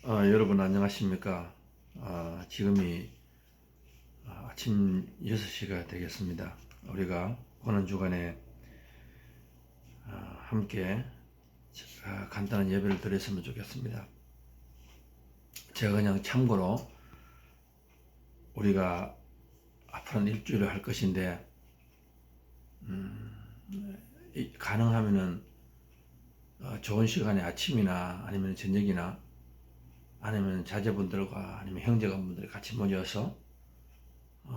여러분 안녕하십니까? 지금이 아침 6시가 되겠습니다. 우리가 고난주간에 함께 간단한 예배를 드렸으면 좋겠습니다. 제가 그냥 참고로 우리가 앞으로는 일주일을 할 것인데 가능하면은 좋은 시간에 아침이나 아니면 저녁이나 아니면 자제분들과 아니면 형제간분들이 같이 모여서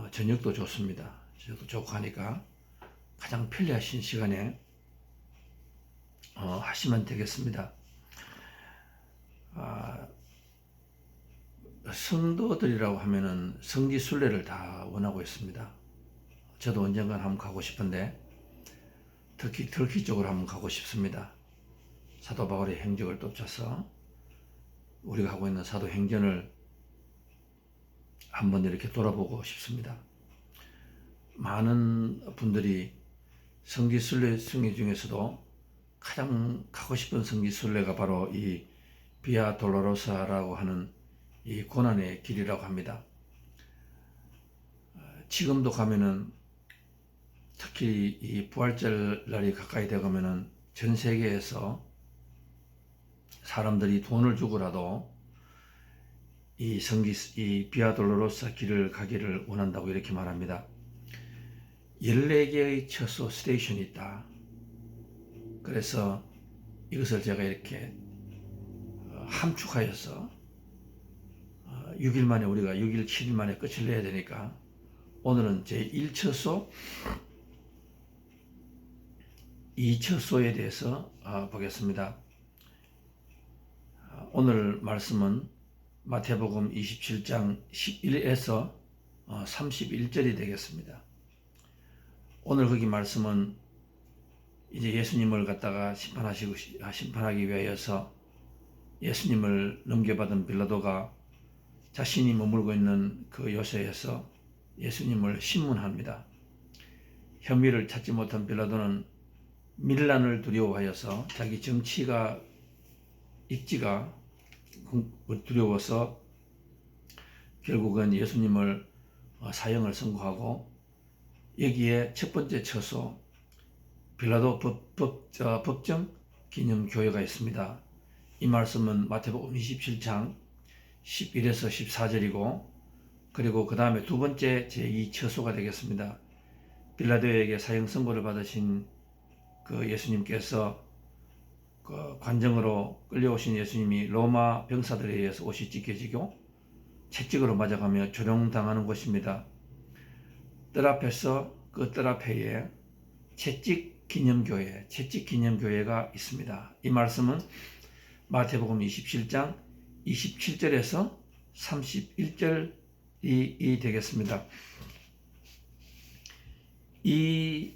저녁도 좋습니다. 저녁도 좋고 하니까 가장 편리하신 시간에 하시면 되겠습니다. 성도들이라고 하면은 성지순례를 다 원하고 있습니다. 저도 언젠간 한번 가고 싶은데 특히 터키 쪽으로 한번 가고 싶습니다. 사도 바울의 행적을 쫓아서 우리가 하고 있는 사도행전을 한번 이렇게 돌아보고 싶습니다. 많은 분들이 성지순례 중에서도 가장 가고 싶은 성지순례가 바로 이 비아 돌로로사라고 하는 이 고난의 길이라고 합니다. 지금도 가면은 특히 이 부활절 날이 가까이 되가면은 전 세계에서 사람들이 돈을 주고라도 이 비아 돌로로사 길을 가기를 원한다고 이렇게 말합니다. 14개의 처소 스테이션이 있다. 그래서 이것을 제가 이렇게 함축하여서 6일 만에 우리가 6일, 7일 만에 끝을 내야 되니까 오늘은 제 1처소, 2처소에 대해서 보겠습니다. 오늘 말씀은 마태복음 27장 11에서 31절이 되겠습니다. 오늘 거기 말씀은 이제 예수님을 갖다가 심판하기 위하여서 예수님을 넘겨받은 빌라도가 자신이 머물고 있는 그 요새에서 예수님을 신문합니다. 혐의를 찾지 못한 빌라도는 밀란을 두려워하여서 자기 정치가 입지가 두려워서 결국은 예수님을 사형을 선고하고 여기에 첫 번째 처소 빌라도 법정 기념교회가 있습니다. 이 말씀은 마태복음 27장 11에서 14절이고 그리고 그 다음에 두 번째 제2처소가 되겠습니다. 빌라도에게 사형 선고를 받으신 그 예수님께서 그 관정으로 끌려오신 예수님이 로마 병사들에 의해서 옷이 찢겨지고 채찍으로 맞아가며 조롱당하는 곳입니다. 뜰 앞에서 그 뜰 앞에 채찍 기념교회가 있습니다. 이 말씀은 마태복음 27장 27절에서 31절이 되겠습니다. 이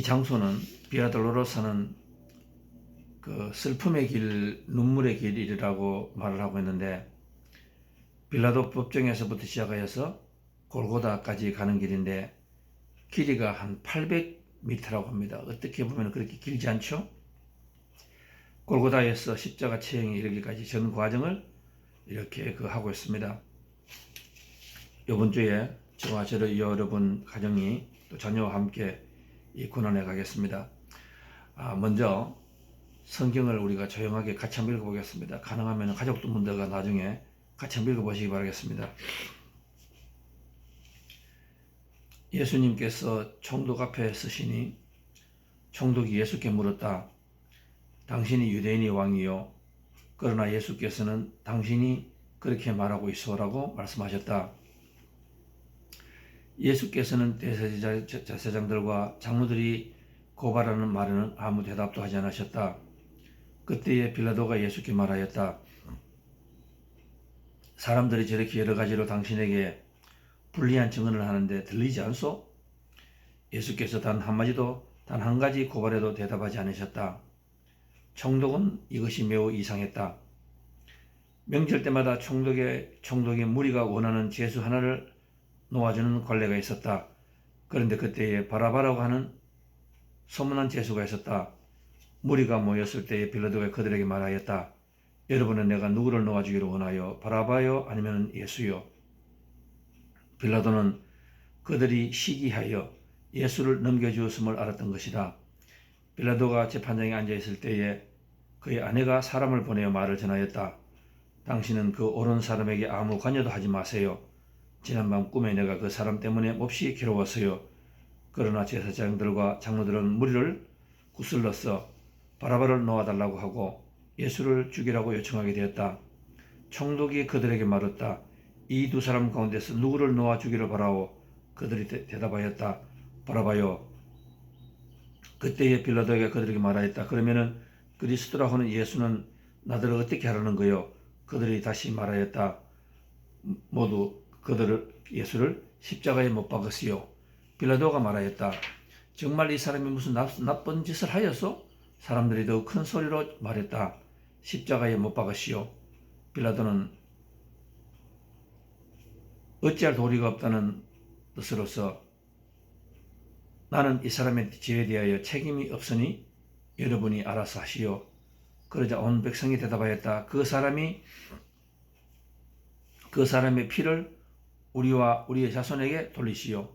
장소는 비아 돌로로사는 그 슬픔의 길, 눈물의 길이라고 말을 하고 있는데 빌라도 법정에서부터 시작하여서 골고다까지 가는 길인데 길이가 한 800m라고 합니다. 어떻게 보면 그렇게 길지 않죠? 골고다에서 십자가 처형에 이르기까지 전 과정을 이렇게 하고 있습니다. 이번 주에 저와 여러분 가정이 또 자녀와 함께 이 고난에 가겠습니다. 먼저 성경을 우리가 조용하게 같이 한번 읽어보겠습니다. 가능하면 가족분들과 나중에 같이 한번 읽어보시기 바라겠습니다. 예수님께서 총독 앞에 서시니 총독이 예수께 물었다. 당신이 유대인의 왕이요. 그러나 예수께서는 당신이 그렇게 말하고 있어라고 말씀하셨다. 예수께서는 대제사장들과 장로들이 고발하는 말에는 아무 대답도 하지 않으셨다. 그때에 빌라도가 예수께 말하였다. 사람들이 저렇게 여러 가지로 당신에게 불리한 증언을 하는데 들리지 않소? 예수께서 단 한마디도 단 한 가지 고발에도 대답하지 않으셨다. 총독은 이것이 매우 이상했다. 명절 때마다 총독의 무리가 원하는 죄수 하나를 놓아주는 관례가 있었다. 그런데 그때에 바라바라고 하는 소문난 죄수가 있었다. 무리가 모였을 때에 빌라도가 그들에게 말하였다. 여러분은 내가 누구를 놓아주기를 원하여 바라바요 아니면 예수요? 빌라도는 그들이 시기하여 예수를 넘겨주었음을 알았던 것이다. 빌라도가 재판장에 앉아있을 때에 그의 아내가 사람을 보내어 말을 전하였다. 당신은 그 옳은 사람에게 아무 관여도 하지 마세요. 지난밤 꿈에 내가 그 사람 때문에 몹시 괴로웠어요. 그러나 제사장들과 장로들은 무리를 구슬러서 바라바를 놓아달라고 하고 예수를 죽이라고 요청하게 되었다. 총독이 그들에게 말했다. 이 두 사람 가운데서 누구를 놓아 주기를 바라오. 그들이 대답하였다. 바라바요. 그때에 빌라도가 그들에게 말하였다. 그러면은 그리스도라고 하는 예수는 나들을 어떻게 하라는 거요? 그들이 다시 말하였다. 모두 예수를 십자가에 못 박으시오. 빌라도가 말하였다. 정말 이 사람이 무슨 나쁜 짓을 하여서? 사람들이 더 큰 소리로 말했다. 십자가에 못 박으시오. 빌라도는 어찌할 도리가 없다는 뜻으로서 나는 이 사람의 죄에 대하여 책임이 없으니 여러분이 알아서 하시오. 그러자 온 백성이 대답하였다. 그 사람의 피를 우리와 우리의 자손에게 돌리시오.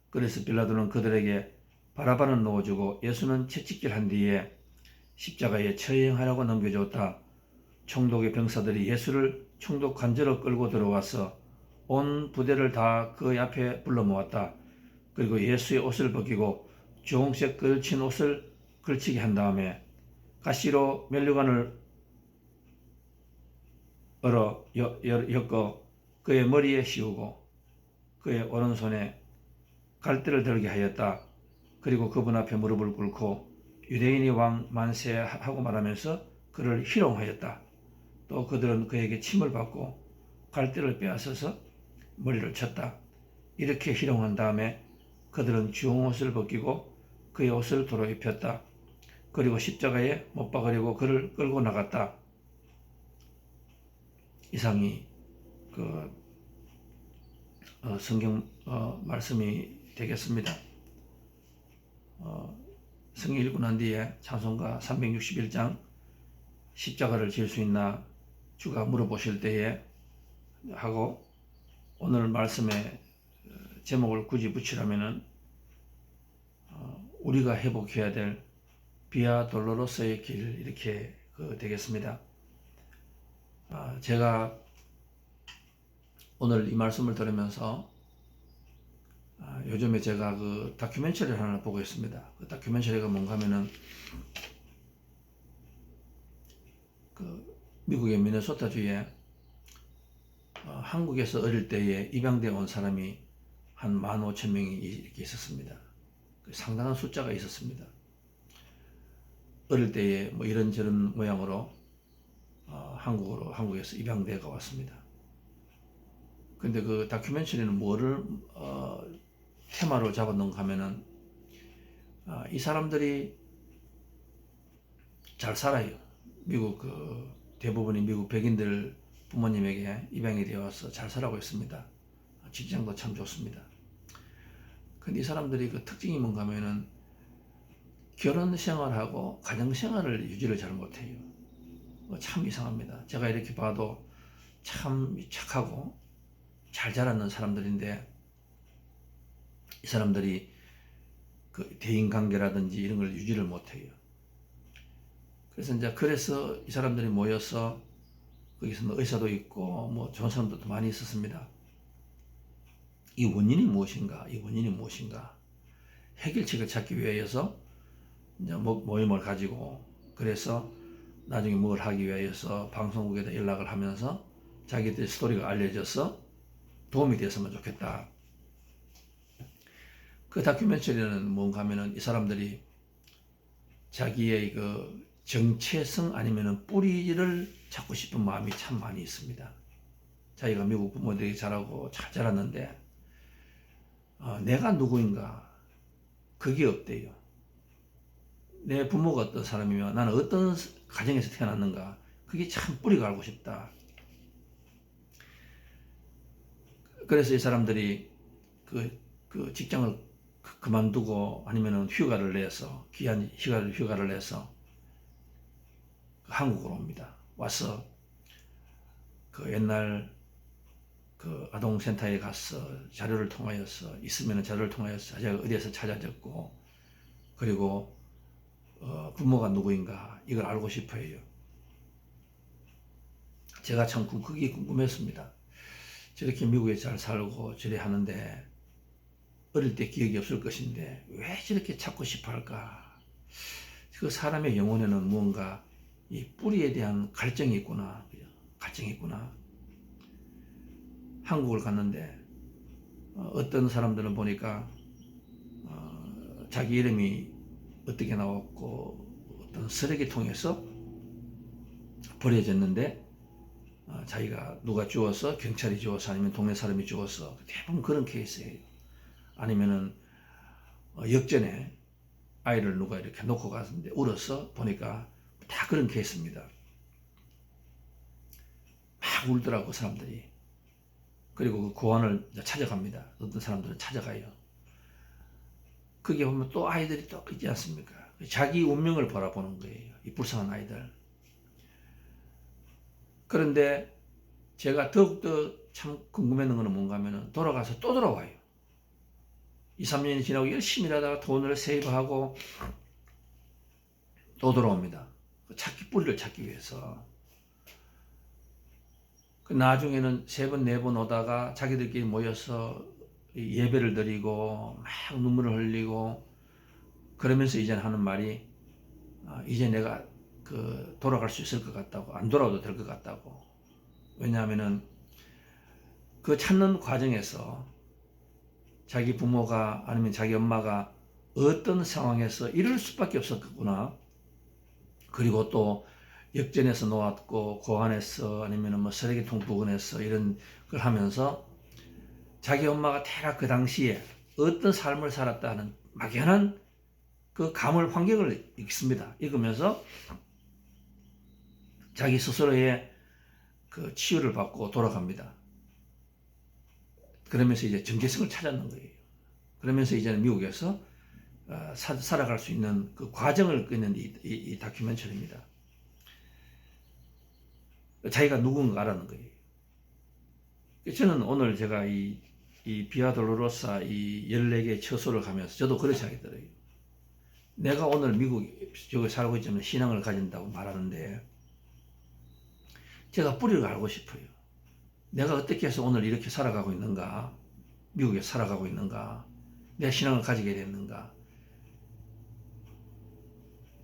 그래서 빌라도는 그들에게 바라바는 놓아주고 예수는 채찍질한 뒤에 십자가에 처형하라고 넘겨주었다. 총독의 병사들이 예수를 총독 관저로 끌고 들어와서 온 부대를 다 그 앞에 불러 모았다. 그리고 예수의 옷을 벗기고 주홍색 걸친 옷을 걸치게 한 다음에 가시로 면류관을 엮어 그의 머리에 씌우고 그의 오른손에 갈대를 들게 하였다. 그리고 그분 앞에 무릎을 꿇고 유대인이 왕 만세하고 말하면서 그를 희롱하였다. 또 그들은 그에게 침을 받고 갈대를 빼앗아서 머리를 쳤다. 이렇게 희롱한 다음에 그들은 주홍옷을 벗기고 그의 옷을 도로 입혔다. 그리고 십자가에 못 박으려고 그를 끌고 나갔다. 이상이 성경 말씀이 되겠습니다. 성경 읽고 난 뒤에 찬송가 361장 십자가를 질 수 있나 주가 물어보실 때에 하고 오늘 말씀의 제목을 굳이 붙이라면은 우리가 회복해야 될 비아 돌로로서의 길 이렇게 되겠습니다. 제가 오늘 이 말씀을 들으면서 요즘에 제가 그 다큐멘터리를 하나 보고 있습니다. 그 다큐멘터리가 뭔가 하면은 그 미국의 미네소타주에 한국에서 어릴 때에 입양되어 온 사람이 한 15,000명이 이렇게 있었습니다. 상당한 숫자가 있었습니다. 어릴 때에 뭐 이런저런 모양으로 한국에서 입양되어 왔습니다. 근데 그 다큐멘터리는 뭐를 테마로 잡았는가 하면은 이 사람들이 잘 살아요. 미국 대부분이 미국 백인들 부모님에게 입양이 되어 와서 잘 살아가고 있습니다. 직장도 참 좋습니다. 근데 이 사람들이 그 특징이 뭔가 하면은 결혼 생활하고 가정 생활을 유지를 잘 못해요. 참 이상합니다. 제가 이렇게 봐도 참 착하고 잘 자라는 사람들인데 이 사람들이 그 대인관계라든지 이런 걸 유지를 못해요. 그래서 이 사람들이 모여서 거기서 뭐 의사도 있고 뭐 좋은 사람들도 많이 있었습니다. 이 원인이 무엇인가? 해결책을 찾기 위해서 이제 모임을 가지고 그래서 나중에 뭘 하기 위해서 방송국에다 연락을 하면서 자기들 스토리가 알려져서 도움이 됐으면 좋겠다. 그 다큐멘터리는 뭔가 하면은 이 사람들이 자기의 그 정체성 아니면은 뿌리를 찾고 싶은 마음이 참 많이 있습니다. 자기가 미국 부모들이 자라고 잘 자랐는데 내가 누구인가 그게 없대요. 내 부모가 어떤 사람이며 나는 어떤 가정에서 태어났는가 그게 참 뿌리가 알고 싶다. 그래서 이 사람들이 그 직장을 그만두고 아니면은 휴가를 내서 귀한 휴가를 내서 한국으로 옵니다. 와서 그 옛날 그 아동센터에 가서 자료를 통하여서 있으면 자료를 통하여서 제가 어디에서 찾아졌고 그리고 부모가 누구인가 이걸 알고 싶어 해요. 제가 참 그게 궁금했습니다. 저렇게 미국에 잘 살고 저래 하는데 어릴 때 기억이 없을 것인데 왜 저렇게 찾고 싶어 할까? 그 사람의 영혼에는 무언가 이 뿌리에 대한 갈증이 있구나. 갈증이 있구나. 한국을 갔는데 어떤 사람들은 보니까 자기 이름이 어떻게 나왔고 어떤 쓰레기통에서 버려졌는데 자기가 누가 주워서 경찰이 주워서 아니면 동네 사람이 주워서 대부분 그런 케이스예요. 아니면은 역전에 아이를 누가 이렇게 놓고 갔는데 울어서 보니까 다 그런 케이스입니다. 막 울더라고 사람들이. 그리고 그 고아원을 찾아갑니다. 어떤 사람들은 찾아가요. 그게 보면 또 아이들이 또 있지 않습니까? 자기 운명을 바라보는 거예요. 이 불쌍한 아이들. 그런데 제가 더욱더 참 궁금했는 것은 뭔가 하면은 돌아가서 또 돌아와요. 2, 3년이 지나고 열심히 일하다가 돈을 세이브하고 또 돌아옵니다. 뿌리를 찾기 위해서. 그 나중에는 3번, 4번 오다가 자기들끼리 모여서 예배를 드리고 막 눈물을 흘리고 그러면서 이제 하는 말이 이제 내가 돌아갈 수 있을 것 같다고, 안 돌아와도 될 것 같다고. 왜냐하면은 그 찾는 과정에서 자기 부모가 아니면 자기 엄마가 어떤 상황에서 이럴 수밖에 없었구나. 그리고 또 역전에서 놓았고 고안에서 아니면 뭐 쓰레기통 부근에서 이런 걸 하면서 자기 엄마가 대략 그 당시에 어떤 삶을 살았다는 막연한 그 감을 환경을 읽습니다. 읽으면서 자기 스스로의 그 치유를 받고 돌아갑니다. 그러면서 이제 정체성을 찾았는 거예요. 그러면서 이제는 미국에서 살아갈 수 있는 그 과정을 끄는 이 다큐멘터리입니다. 자기가 누군가 알아는 거예요. 저는 오늘 제가 이 비아 돌로로사 이 14개의 처소를 가면서 저도 그렇게 하게 되더라고요. 내가 오늘 미국에 살고 있지만 신앙을 가진다고 말하는데 제가 뿌리를 알고 싶어요. 내가 어떻게 해서 오늘 이렇게 살아가고 있는가? 미국에 살아가고 있는가? 내가 신앙을 가지게 됐는가?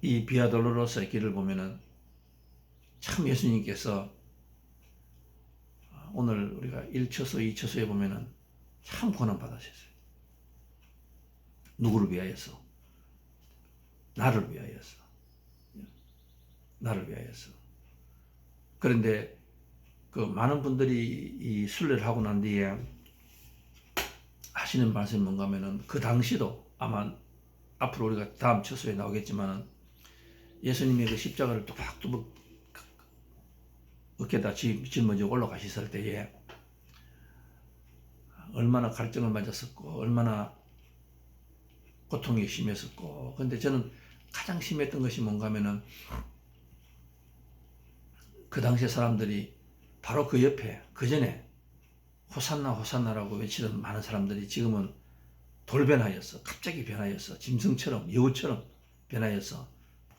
이 비아 돌로로사의 길을 보면은 참 예수님께서 오늘 우리가 1처소, 2처소에 보면은 참 고난받으셨어요. 누구를 위하여서? 나를 위하여서. 나를 위하여서. 그런데 그 많은 분들이 이 순례를 하고 난 뒤에 하시는 말씀이 뭔가 하면은 그 당시도 아마 앞으로 우리가 다음 처소에 나오겠지만은 예수님이 그 십자가를 뚜벅뚜벅 어깨다 짊어지고 올라가셨을 때에 얼마나 갈증을 맞았었고 얼마나 고통이 심했었고. 근데 저는 가장 심했던 것이 뭔가 하면은 그 당시에 사람들이 바로 그 옆에 그 전에 호산나 호산나라고 외치던 많은 사람들이 지금은 돌변하였어. 갑자기 변하였어. 짐승처럼 여우처럼 변하여서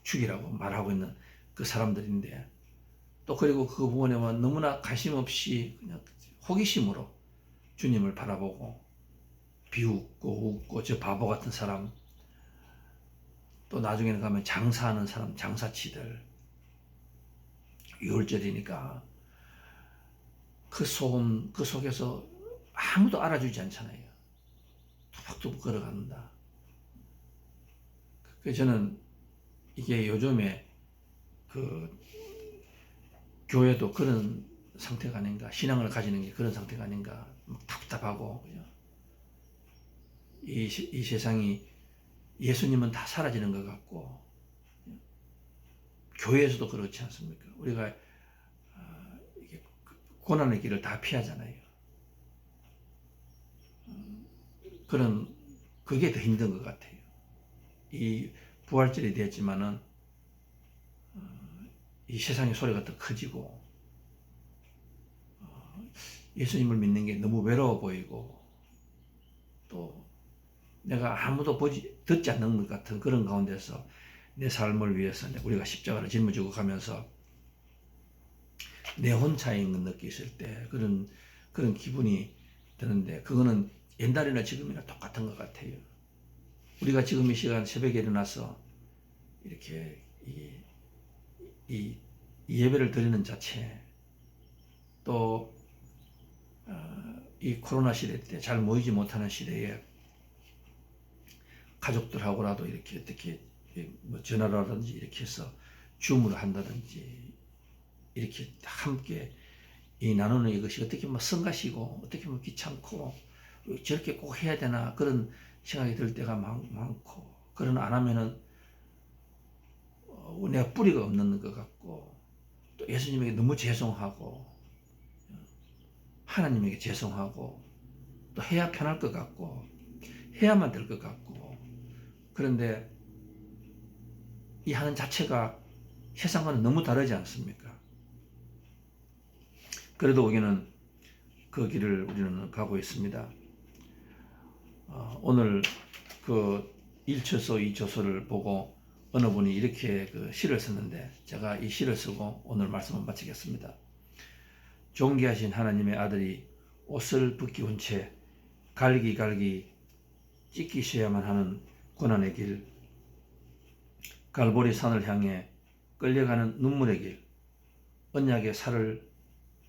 죽이라고 말하고 있는 그 사람들인데 또 그리고 그 부분에 너무나 관심 없이 그냥 호기심으로 주님을 바라보고 비웃고 웃고 저 바보 같은 사람. 또 나중에는 가면 장사하는 사람, 장사치들. 6월절이니까 그 속에서 아무도 알아주지 않잖아요. 투벅투벅 걸어간다. 그래서 저는 이게 요즘에 그 교회도 그런 상태가 아닌가, 신앙을 가지는 게 그런 상태가 아닌가, 답답하고, 이 세상이 예수님은 다 사라지는 것 같고, 교회에서도 그렇지 않습니까? 우리가 고난의 길을 다 피하잖아요. 그게 더 힘든 것 같아요. 이 부활절이 되었지만은 이 세상의 소리가 더 커지고 예수님을 믿는 게 너무 외로워 보이고 또 내가 아무도 듣지 않는 것 같은 그런 가운데서 내 삶을 위해서 우리가 십자가를 짊어지고 가면서 내 혼자인 걸 느끼실 때 그런 기분이 드는데 그거는 옛날이나 지금이나 똑같은 것 같아요. 우리가 지금 이 시간 새벽에 일어나서 이렇게 이 예배를 드리는 자체 또 이 코로나 시대 때 잘 모이지 못하는 시대에 가족들하고라도 이렇게 어떻게 뭐 전화를 하든지 이렇게 해서 줌을 한다든지 이렇게 함께 이 나누는 이것이 어떻게 뭐 성가시고 어떻게 뭐 귀찮고 저렇게 꼭 해야 되나 그런 생각이 들 때가 많고 그러나 안 하면은 내가 뿌리가 없는 것 같고 또 예수님에게 너무 죄송하고 하나님에게 죄송하고 또 해야 편할 것 같고 해야만 될 것 같고 그런데 이 하는 자체가 세상과는 너무 다르지 않습니까? 그래도 우리는 그 길을 우리는 가고 있습니다. 오늘 그 1초서 2초서를 보고 어느 분이 이렇게 그 시를 썼는데 제가 이 시를 쓰고 오늘 말씀을 마치겠습니다. 존귀하신 하나님의 아들이 옷을 벗기운 채 갈기갈기 찢기셔야만 하는 고난의 길, 갈보리 산을 향해 끌려가는 눈물의 길, 언약의 살을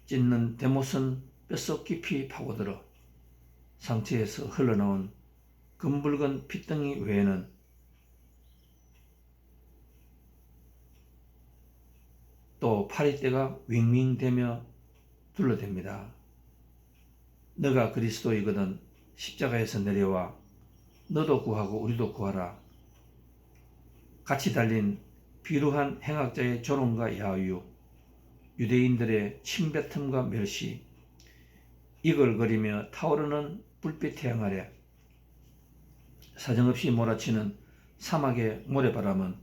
찢는 대못은 뼛속 깊이 파고들어 상처에서 흘러나온 검붉은 핏덩이 외에는 또 파리떼가 윙윙대며 둘러댑니다. 너가 그리스도이거든 십자가에서 내려와 너도 구하고 우리도 구하라. 같이 달린 비루한 행악자의 조롱과 야유, 유대인들의 침뱉음과 멸시, 이글거리며 타오르는 불빛 태양 아래 사정없이 몰아치는 사막의 모래바람은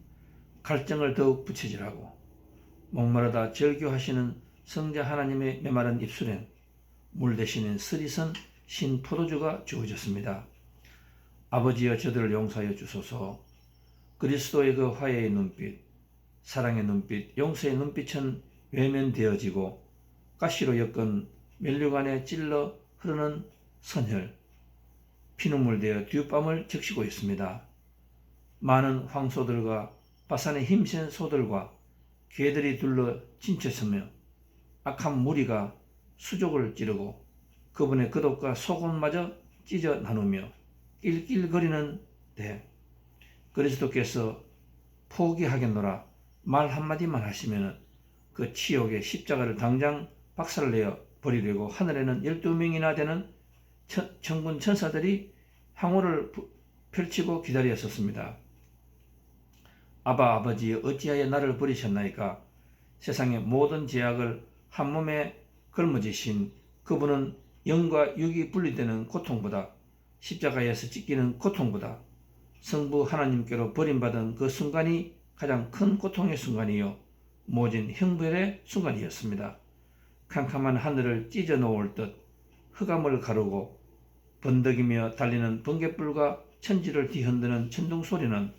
갈증을 더욱 부채질하고 목마르다 절규하시는 성자 하나님의 메마른 입술엔 물 대신에 스리선 신 포도주가 주어졌습니다. 아버지여 저들을 용서하여 주소서. 그리스도의 그 화해의 눈빛, 사랑의 눈빛, 용서의 눈빛은 외면되어지고 가시로 엮은 면류관에 찔러 흐르는 선혈, 피눈물 되어 뒷밤을 적시고 있습니다. 많은 황소들과 바산의 힘센 소들과 개들이 둘러 진쳐서며 악한 무리가 수족을 찌르고 그분의 겉옷과 속옷마저 찢어 나누며 낄낄거리는 데 그리스도께서 포기하겠노라 말 한마디만 하시면 그 치욕의 십자가를 당장 박살내어 버리려고 하늘에는 12명이나 되는 천군 천사들이 향호를 펼치고 기다렸었습니다. 아바 아버지 어찌하여 나를 버리셨나이까. 세상의 모든 죄악을 한 몸에 걸머지신 그분은 영과 육이 분리되는 고통보다 십자가에서 찢기는 고통보다 성부 하나님께로 버림받은 그 순간이 가장 큰 고통의 순간이요 모진 형벌의 순간이었습니다. 캄캄한 하늘을 찢어 놓을 듯 흑암을 가르고 번덕이며 달리는 번갯불과 천지를 뒤흔드는 천둥 소리는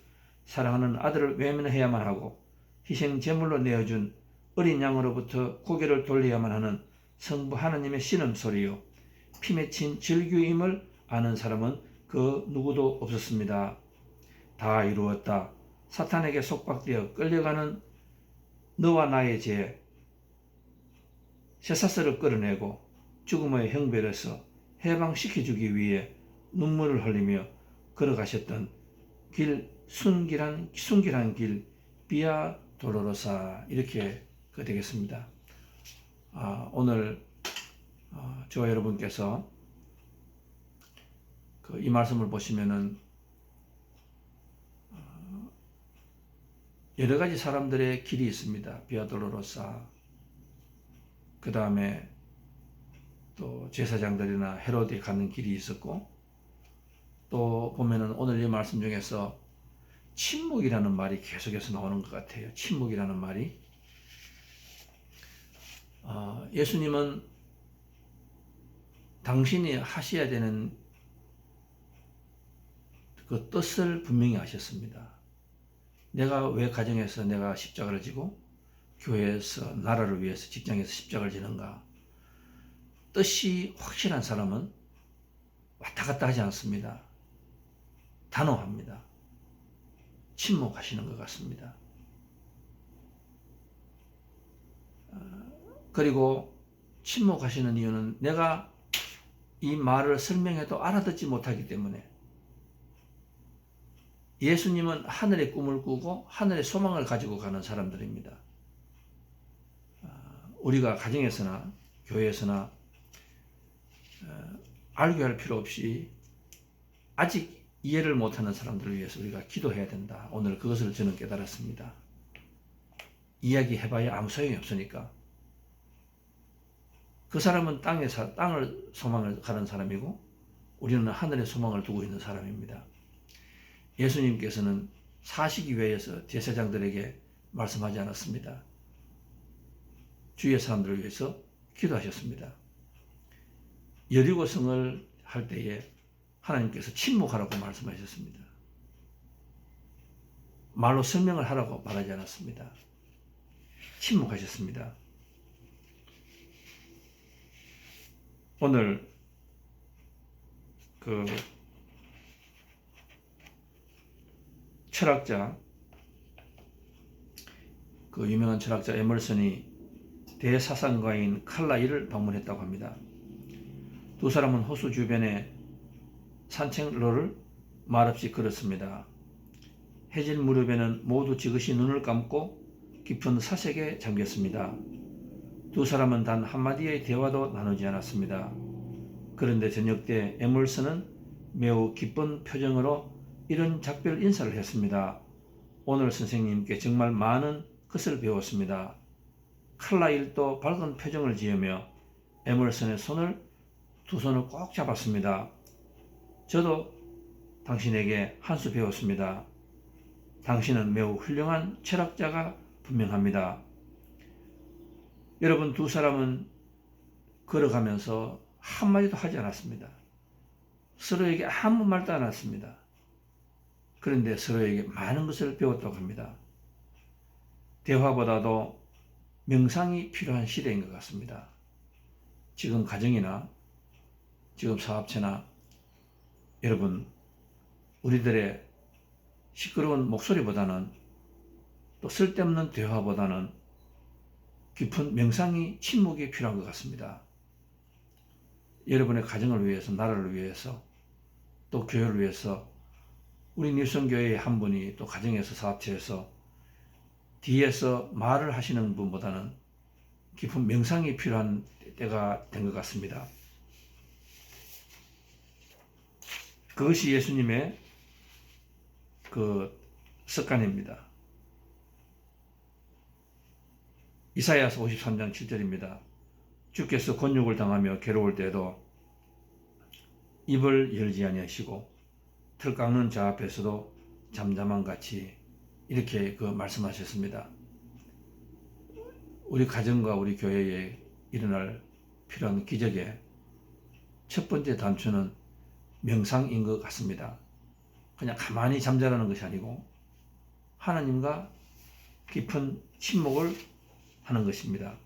사랑하는 아들을 외면해야만 하고 희생 제물로 내어준 어린 양으로부터 고개를 돌려야만 하는 성부 하나님의 신음소리요 피 맺힌 절규임을 아는 사람은 그 누구도 없었습니다. 다 이루었다. 사탄에게 속박되어 끌려가는 너와 나의 죄 쇠사슬을 끌어내고 죽음의 형벌에서 해방시켜주기 위해 눈물을 흘리며 걸어가셨던 길 순길한 길 비아 돌로로사 이렇게 되겠습니다. 오늘 저와 여러분께서 이 말씀을 보시면은 여러 가지 사람들의 길이 있습니다. 비아 돌로로사 그 다음에 또 제사장들이나 헤로드에 가는 길이 있었고 또 보면은 오늘 이 말씀 중에서 침묵이라는 말이 계속해서 나오는 것 같아요. 침묵이라는 말이 예수님은 당신이 하셔야 되는 그 뜻을 분명히 아셨습니다. 내가 왜 가정에서 내가 십자가를 지고 교회에서 나라를 위해서 직장에서 십자가를 지는가? 뜻이 확실한 사람은 왔다 갔다 하지 않습니다. 단호합니다. 침묵하시는 것 같습니다. 그리고 침묵하시는 이유는 내가 이 말을 설명해도 알아듣지 못하기 때문에. 예수님은 하늘의 꿈을 꾸고 하늘의 소망을 가지고 가는 사람들입니다. 우리가 가정에서나 교회에서나 알교할 필요 없이 아직 이해를 못하는 사람들을 위해서 우리가 기도해야 된다. 오늘 그것을 저는 깨달았습니다. 이야기해봐야 아무 소용이 없으니까. 그 사람은 땅을 소망을 가는 사람이고 우리는 하늘의 소망을 두고 있는 사람입니다. 예수님께서는 사시기회에서 제사장들에게 말씀하지 않았습니다. 주위의 사람들을 위해서 기도하셨습니다. 여리고성을 할 때에 하나님께서 침묵하라고 말씀하셨습니다. 말로 설명을 하라고 말하지 않았습니다. 침묵하셨습니다. 오늘 그 철학자, 그 유명한 철학자 에머슨이 대사상가인 칼라일을 방문했다고 합니다. 두 사람은 호수 주변에 산책로를 말없이 걸었습니다. 해질 무렵에는 모두 지그시 눈을 감고 깊은 사색에 잠겼습니다. 두 사람은 단 한마디의 대화도 나누지 않았습니다. 그런데 저녁 때 에머슨은 매우 기쁜 표정으로 이런 작별 인사를 했습니다. 오늘 선생님께 정말 많은 것을 배웠습니다. 칼라일도 밝은 표정을 지으며 에머슨의 두 손을 꼭 잡았습니다. 저도 당신에게 한 수 배웠습니다. 당신은 매우 훌륭한 철학자가 분명합니다. 여러분, 두 사람은 걸어가면서 한마디도 하지 않았습니다. 서로에게 아무 말도 안 했습니다. 그런데 서로에게 많은 것을 배웠다고 합니다. 대화보다도 명상이 필요한 시대인 것 같습니다. 지금 가정이나 지금 사업체나 여러분, 우리들의 시끄러운 목소리보다는 또 쓸데없는 대화보다는 깊은 명상이 침묵이 필요한 것 같습니다. 여러분의 가정을 위해서, 나라를 위해서, 또 교회를 위해서 우리 뉴성교회의 한 분이 또 가정에서 사업체에서 뒤에서 말을 하시는 분보다는 깊은 명상이 필요한 때가 된 것 같습니다. 그것이 예수님의 그 습관입니다. 이사야서 53장 7절입니다. 주께서 곤욕을 당하며 괴로울 때에도 입을 열지 아니하시고 틀 깎는 자 앞에서도 잠잠한 같이 이렇게 말씀하셨습니다. 우리 가정과 우리 교회에 일어날 필요한 기적의 첫 번째 단추는 명상인 것 같습니다. 그냥 가만히 잠자라는 것이 아니고 하나님과 깊은 침묵을 하는 것입니다.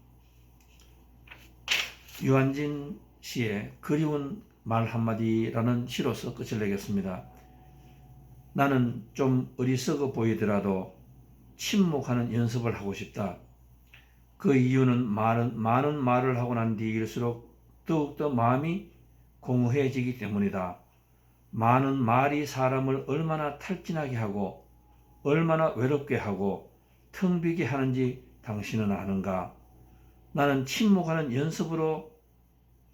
유한진 씨의 그리운 말 한마디라는 시로서 끝을 내겠습니다. 나는 좀 어리석어 보이더라도 침묵하는 연습을 하고 싶다. 그 이유는 많은 말을 하고 난 뒤일수록 더욱더 마음이 공허해지기 때문이다. 많은 말이 사람을 얼마나 탈진하게 하고 얼마나 외롭게 하고 텅 비게 하는지 당신은 아는가? 나는 침묵하는 연습으로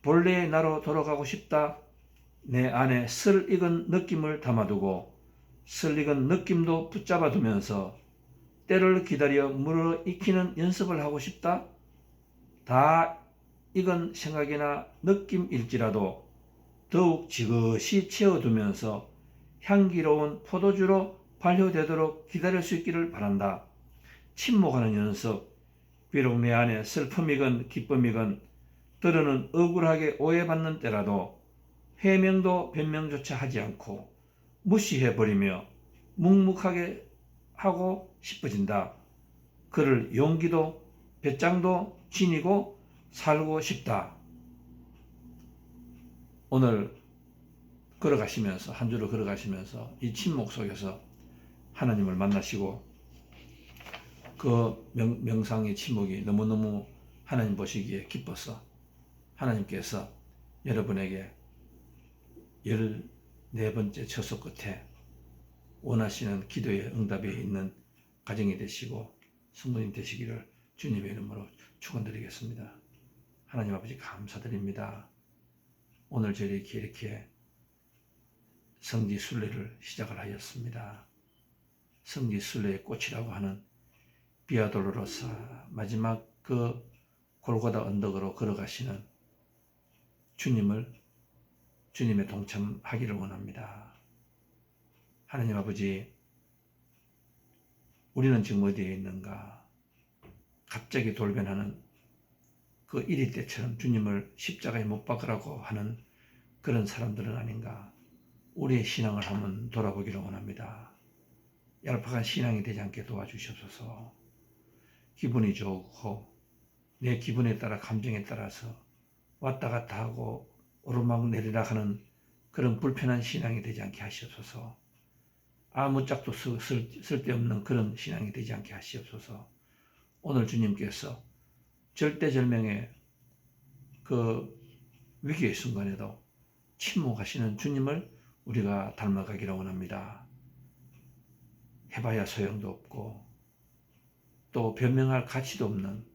본래의 나로 돌아가고 싶다. 내 안에 설익은 느낌을 담아두고 설익은 느낌도 붙잡아 두면서 때를 기다려 물어 익히는 연습을 하고 싶다. 다 익은 생각이나 느낌일지라도 더욱 지그시 채워두면서 향기로운 포도주로 발효되도록 기다릴 수 있기를 바란다. 침묵하는 연습, 비록 내 안에 슬픔이건 기쁨이건 때로는 억울하게 오해받는 때라도 해명도 변명조차 하지 않고 무시해버리며 묵묵하게 하고 싶어진다. 그를 용기도 배짱도 지니고 살고 싶다. 오늘 걸어가시면서 한 주를 걸어가시면서 이 침묵 속에서 하나님을 만나시고 그 명상의 침묵이 너무너무 하나님 보시기에 기뻐서 하나님께서 여러분에게 14번째 처소 끝에 원하시는 기도의 응답이 있는 가정이 되시고 성도님 되시기를 주님의 이름으로 축원드리겠습니다. 하나님 아버지 감사드립니다. 오늘 저희에게 이렇게 성지 순례를 시작을 하였습니다. 성지 순례의 꽃이라고 하는 비아 돌로로사 마지막 그 골고다 언덕으로 걸어가시는 주님의 동참하기를 원합니다. 하나님 아버지, 우리는 지금 어디에 있는가? 갑자기 돌변하는 그 일일 때처럼 주님을 십자가에 못 박으라고 하는 그런 사람들은 아닌가? 우리의 신앙을 한번 돌아보기를 원합니다. 얄팍한 신앙이 되지 않게 도와주시옵소서. 기분이 좋고 내 기분에 따라 감정에 따라서 왔다 갔다 하고 오르막 내리락 하는 그런 불편한 신앙이 되지 않게 하시옵소서. 아무짝도 쓸데없는 그런 신앙이 되지 않게 하시옵소서. 오늘 주님께서 절대절명의 그 위기의 순간에도 침묵하시는 주님을 우리가 닮아가기를 원합니다. 해봐야 소용도 없고 또 변명할 가치도 없는,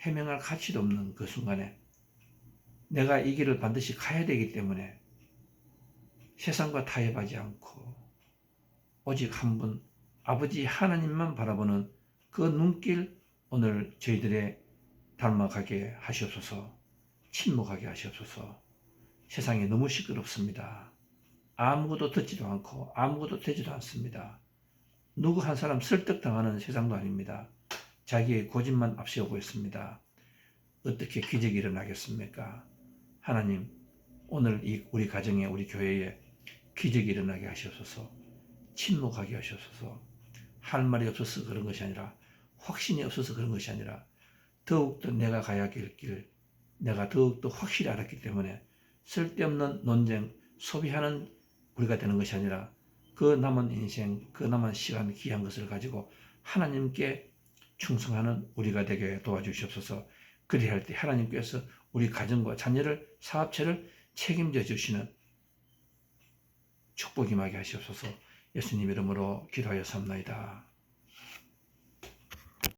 해명할 가치도 없는 그 순간에 내가 이 길을 반드시 가야 되기 때문에 세상과 타협하지 않고 오직 한 분 아버지 하나님만 바라보는 그 눈길 오늘 저희들의 닮아가게 하시옵소서. 침묵하게 하시옵소서. 세상이 너무 시끄럽습니다. 아무것도 듣지도 않고 아무것도 되지도 않습니다. 누구 한 사람 설득당하는 세상도 아닙니다. 자기의 고집만 앞세우고 있습니다. 어떻게 기적이 일어나겠습니까? 하나님, 오늘 우리 가정에 우리 교회에 기적이 일어나게 하시옵소서. 침묵하게 하시옵소서. 할 말이 없어서 그런 것이 아니라 확신이 없어서 그런 것이 아니라 더욱더 내가 가야 할 길, 내가 더욱더 확실히 알았기 때문에 쓸데없는 논쟁, 소비하는 우리가 되는 것이 아니라 그 남은 인생, 그 남은 시간, 귀한 것을 가지고 하나님께 충성하는 우리가 되게 도와주시옵소서. 그리할 때 하나님께서 우리 가정과 자녀를, 사업체를 책임져 주시는 축복이 임하게 하시옵소서. 예수님 이름으로 기도하여 삼나이다.